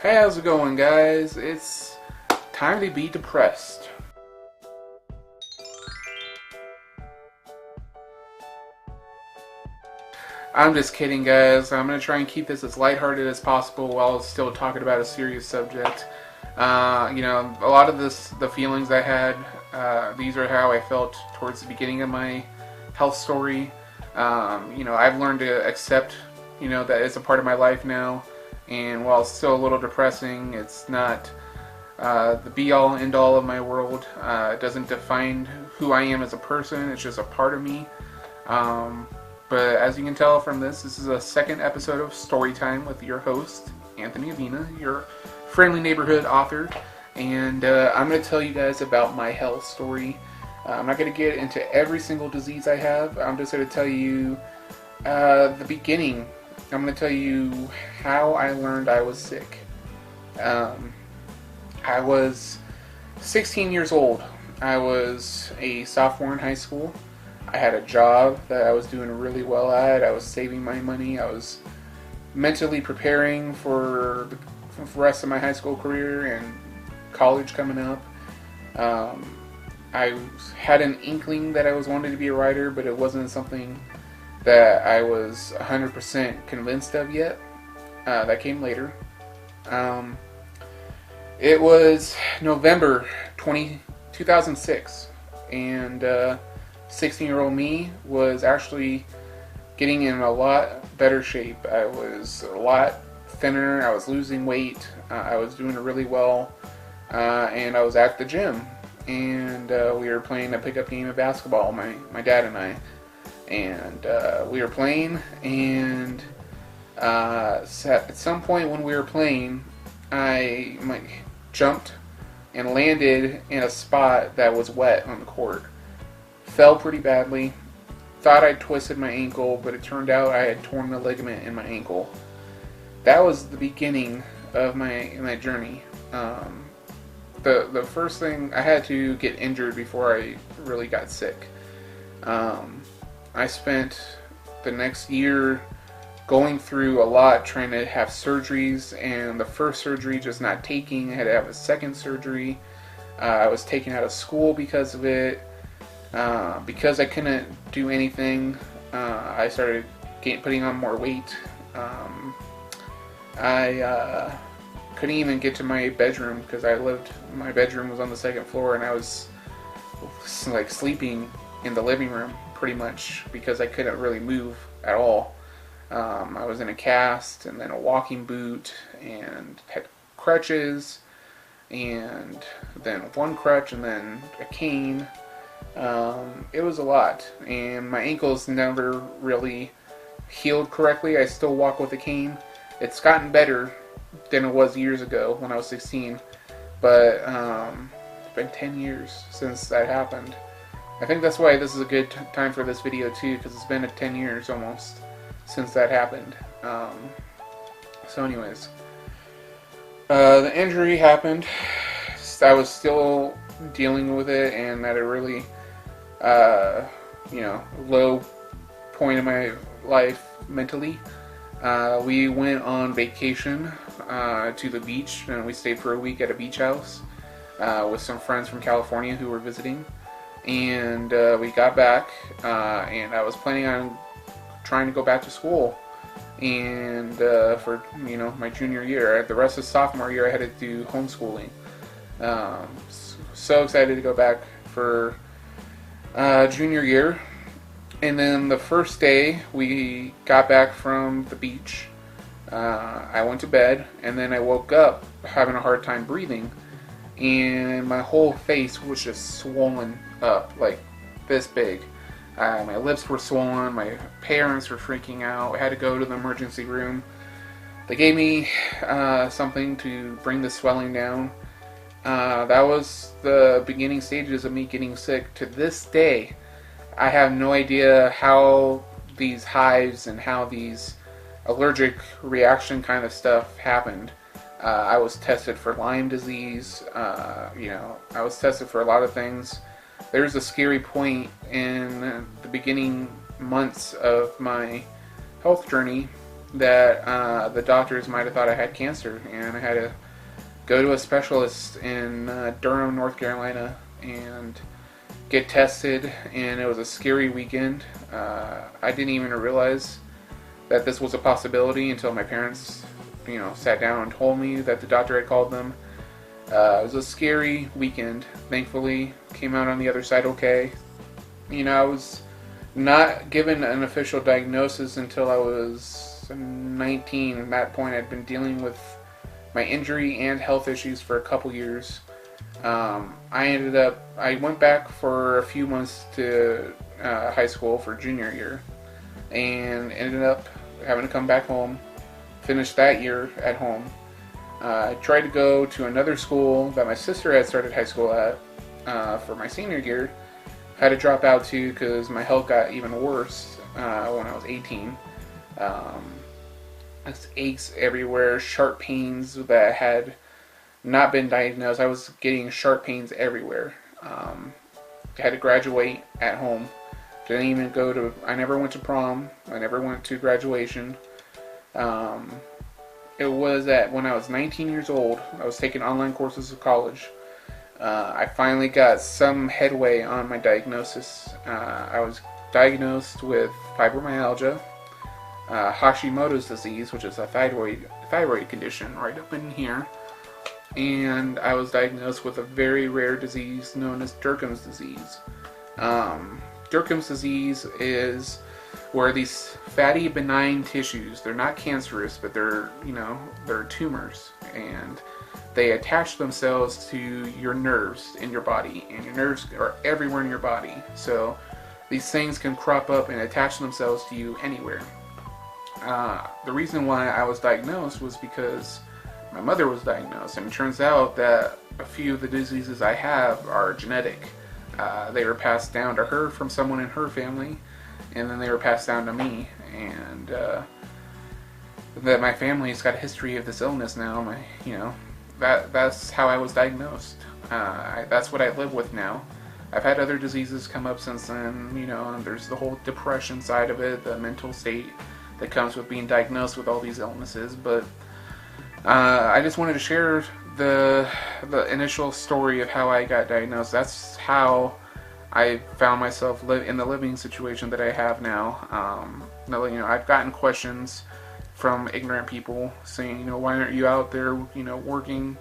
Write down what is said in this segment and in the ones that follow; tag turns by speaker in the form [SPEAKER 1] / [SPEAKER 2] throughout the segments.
[SPEAKER 1] Hey, how's it going, guys? It's time to be depressed. I'm just kidding, guys. I'm going to try and keep this as lighthearted as possible while still talking about a serious subject. A lot of the feelings I had, these are how I felt towards the beginning of my health story. I've learned to accept, that it's a part of my life now. And while it's still a little depressing, it's not the be-all, end-all of my world. It doesn't define who I am as a person. It's just a part of me. But as you can tell from this is a second episode of Storytime with your host, Anthony Avina, your friendly neighborhood author. And I'm going to tell you guys about my health story. I'm not going to get into every single disease I have. I'm just going to tell you the beginning. I'm going to tell you how I learned I was sick. I was 16 years old. I was a sophomore in high school. I had a job that I was doing really well at. I was saving my money. I was mentally preparing for the rest of my high school career and college coming up. I had an inkling that I was wanting to be a writer, but it wasn't something that I was 100% convinced of yet. That came later. It was November 2006, and 16-year-old me was actually getting in a lot better shape. I was a lot thinner. I was losing weight. I was doing really well, and I was at the gym. And we were playing a pickup game of basketball, my dad and I. And we were playing, and at some point when we were playing, I jumped and landed in a spot that was wet on the court. Fell pretty badly. Thought I twisted my ankle, but it turned out I had torn the ligament in my ankle. That was the beginning of my journey. The first thing, I had to get injured before I really got sick. I spent the next year going through a lot, trying to have surgeries, and the first surgery just not taking. I had to have a second surgery. I was taken out of school because of it. Because I couldn't do anything, I started putting on more weight. I couldn't even get to my bedroom because my bedroom was on the second floor, and I was sleeping in the living room pretty much because I couldn't really move at all. I was in a cast and then a walking boot and had crutches and then one crutch and then a cane. It was a lot, and my ankles never really healed correctly. I still walk with a cane. It's gotten better than it was years ago when I was 16, but it's been 10 years since that happened. I think that's why this is a good time for this video too, because it's been 10 years almost since that happened. So anyways, the injury happened. I was still dealing with it, and at a really low point in my life mentally. We went on vacation to the beach, and we stayed for a week at a beach house with some friends from California who were visiting. And we got back, and I was planning on trying to go back to school. And for my junior year, the rest of sophomore year, I had to do homeschooling. So excited to go back for junior year. And then the first day we got back from the beach, I went to bed, and then I woke up having a hard time breathing, and my whole face was just swollen up like this big. My lips were swollen. My parents were freaking out. I had to go to the emergency room. They gave me something to bring the swelling down. That was the beginning stages of me getting sick. To this day, I have no idea how these hives and how these allergic reaction kind of stuff happened. I was tested for Lyme disease. I was tested for a lot of things. There's a scary point in the beginning months of my health journey that the doctors might have thought I had cancer, and I had to go to a specialist in Durham, North Carolina, and get tested. And it was a scary weekend. I didn't even realize that this was a possibility until my parents, sat down and told me that the doctor had called them. It was a scary weekend. Thankfully, came out on the other side okay. I was not given an official diagnosis until I was 19. At that point, I'd been dealing with my injury and health issues for a couple years. I went back for a few months to high school for junior year, and ended up having to come back home, finish that year at home. I tried to go to another school that my sister had started high school at for my senior year. Had to drop out too because my health got even worse when I was 18. Aches everywhere, sharp pains that had not been diagnosed. I was getting sharp pains everywhere. I had to graduate at home. I never went to prom. I never went to graduation. It was when I was 19 years old. I was taking online courses of college. I finally got some headway on my diagnosis. I was diagnosed with fibromyalgia, Hashimoto's disease, which is a thyroid condition right up in here, and I was diagnosed with a very rare disease known as Derkham's disease. Derkham's disease is where these fatty benign tissues, they're not cancerous, but they're tumors, and they attach themselves to your nerves in your body, and your nerves are everywhere in your body. So these things can crop up and attach themselves to you anywhere. The reason why I was diagnosed was because my mother was diagnosed, and it turns out that a few of the diseases I have are genetic. They were passed down to her from someone in her family, and then they were passed down to me, and that my family's got a history of this illness now. That's how I was diagnosed. That's what I live with now. I've had other diseases come up since then, and there's the whole depression side of it, the mental state that comes with being diagnosed with all these illnesses. But I just wanted to share the initial story of how I got diagnosed. That's how I found myself in the living situation that I have now. I've gotten questions from ignorant people saying, why aren't you out there, working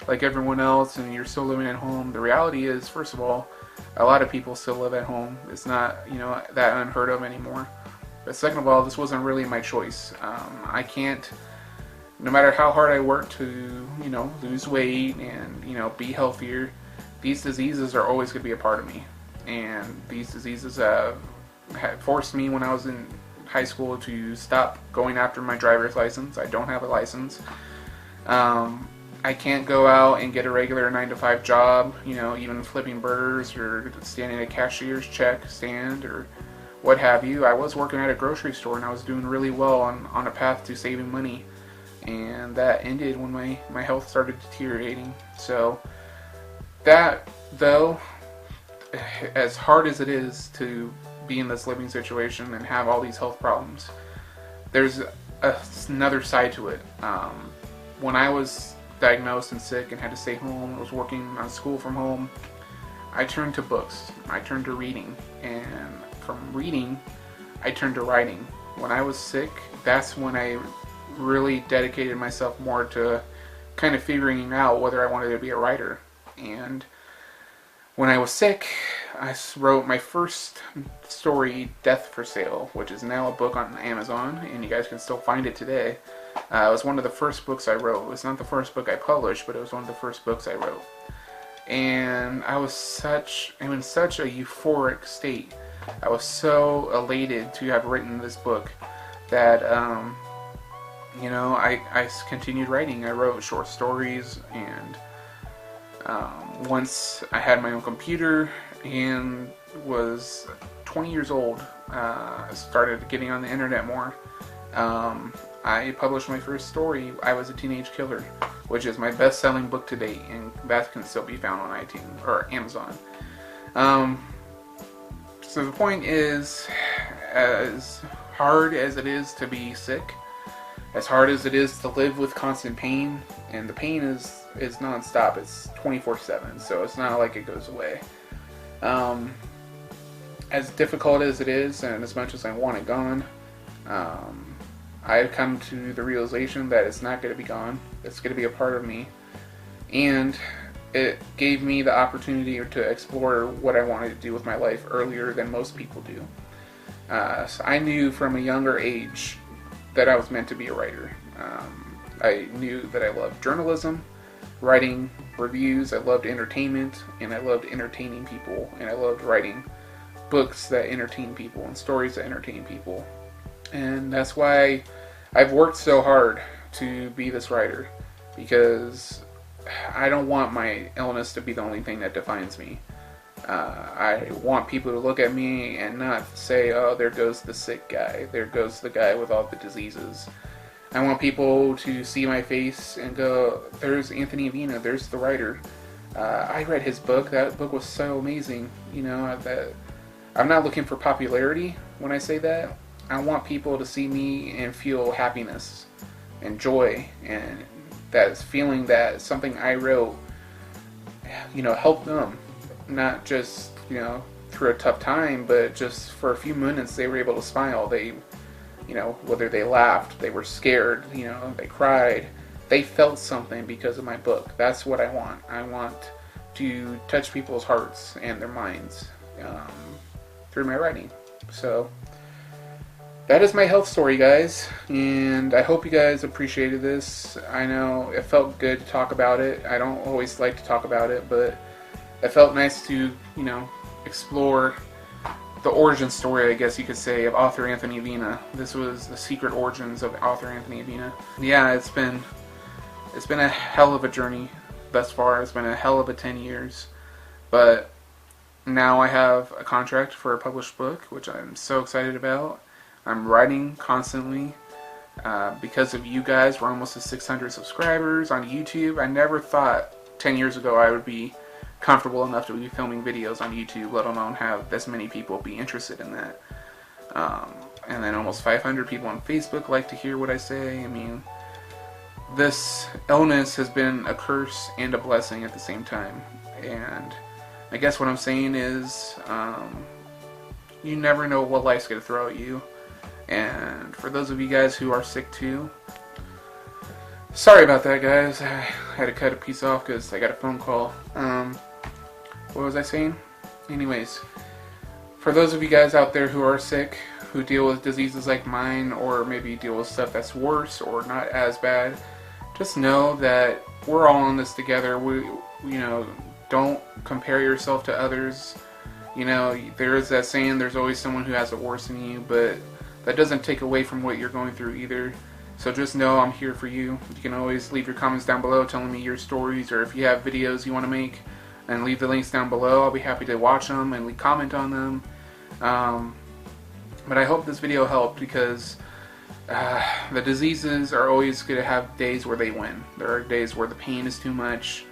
[SPEAKER 1] like everyone else, and you're still living at home? The reality is, first of all, a lot of people still live at home. It's not, that unheard of anymore. But second of all, this wasn't really my choice. I can't, no matter how hard I work to, lose weight and, be healthier, these diseases are always going to be a part of me. And these diseases have forced me when I was in high school to stop going after my driver's license. I don't have a license. I can't go out and get a regular 9-to-5 job, even flipping burgers or standing at a cashier's check stand or what have you. I was working at a grocery store, and I was doing really well on a path to saving money, and that ended when my health started deteriorating. So that, though, as hard as it is to be in this living situation and have all these health problems, there's another side to it. When I was diagnosed and sick and had to stay home, I was working on school from home, I turned to books. I turned to reading, and from reading, I turned to writing. When I was sick, that's when I really dedicated myself more to kind of figuring out whether I wanted to be a writer. And when I was sick, I wrote my first story, Death for Sale, which is now a book on Amazon, and you guys can still find it today. It was one of the first books I wrote. It was not the first book I published, but it was one of the first books I wrote. And I'm in such a euphoric state. I was so elated to have written this book that, I continued writing. I wrote short stories, and once I had my own computer and was 20 years old, started getting on the internet more, I published my first story, I Was a Teenage Killer, which is my best-selling book to date, and that can still be found on iTunes or Amazon. So the point is, as hard as it is to be sick, as hard as it is to live with constant pain, and the pain is non-stop, it's 24/7, so it's not like it goes away. As difficult as it is, and as much as I want it gone, I've come to the realization that it's not going to be gone. It's going to be a part of me, and it gave me the opportunity to explore what I wanted to do with my life earlier than most people do. So I knew from a younger age that I was meant to be a writer. I knew that I loved journalism, writing reviews, I loved entertainment, and I loved entertaining people, and I loved writing books that entertain people and stories that entertain people. And that's why I've worked so hard to be this writer, because I don't want my illness to be the only thing that defines me. I want people to look at me and not say, oh, there goes the sick guy, there goes the guy with all the diseases. I want people to see my face and go, there's Anthony Avina, there's the writer. I read his book, that book was so amazing. You know, that I'm not looking for popularity when I say that. I want people to see me and feel happiness and joy, and that feeling that something I wrote, you know, helped them. Not just, you know, through a tough time, but just for a few minutes they were able to smile. They, you know, whether they laughed, they were scared, you know, they cried, they felt something because of my book. That's what I want. I want to touch people's hearts and their minds through my writing. So that is my health story, guys, and I hope you guys appreciated this. I know it felt good to talk about it. I don't always like to talk about it, but it felt nice to, you know, explore the origin story, I guess you could say, of author Anthony Avina. This was the secret origins of author Anthony Avina. Yeah, it's been a hell of a journey thus far. It's been a hell of a 10 years, but now I have a contract for a published book, which I'm so excited about. I'm writing constantly. Because of you guys, we're almost at 600 subscribers on YouTube. I never thought 10 years ago I would be comfortable enough to be filming videos on YouTube, let alone have this many people be interested in that. And then almost 500 people on Facebook like to hear what I say. I mean, this illness has been a curse and a blessing at the same time. And I guess what I'm saying is, you never know what life's going to throw at you. And for those of you guys who are sick too, sorry about that, guys. I had to cut a piece off because I got a phone call. What was I saying? Anyways, for those of you guys out there who are sick, who deal with diseases like mine, or maybe deal with stuff that's worse or not as bad, just know that we're all in this together. You know, don't compare yourself to others. You know, there is that saying, there's always someone who has it worse than you, but that doesn't take away from what you're going through either. So just know I'm here for you. You can always leave your comments down below telling me your stories, or if you have videos you want to make, and leave the links down below. I'll be happy to watch them and comment on them. But I hope this video helped, because the diseases are always going to have days where they win. There are days where the pain is too much,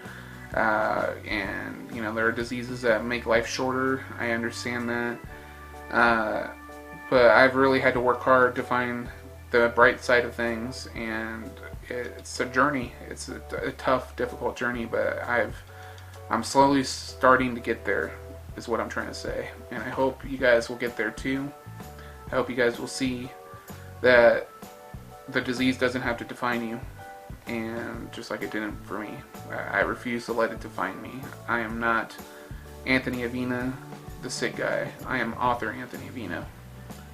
[SPEAKER 1] and you know, there are diseases that make life shorter. I understand that, but I've really had to work hard to find the bright side of things, and it's a journey. It's a tough, difficult journey, but I'm slowly starting to get there, is what I'm trying to say. And I hope you guys will get there too. I hope you guys will see that the disease doesn't have to define you, and just like it didn't for me. I refuse to let it define me. I am not Anthony Avina, the sick guy. I am author Anthony Avina.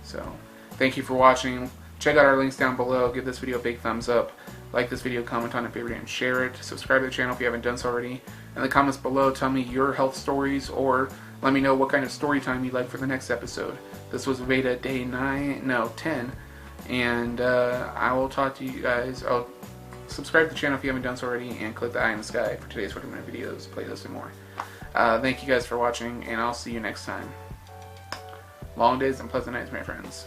[SPEAKER 1] So, thank you for watching. Check out our links down below. Give this video a big thumbs up. Like this video, comment on it, favorite, and share it. Subscribe to the channel if you haven't done so already. In the comments below, tell me your health stories, or let me know what kind of story time you'd like for the next episode. This was Veda day 10, and I will talk to you guys. Oh, subscribe to the channel if you haven't done so already, and click the eye in the sky for today's recommended videos, playlists, and more. Thank you guys for watching, and I'll see you next time. Long days and pleasant nights, my friends.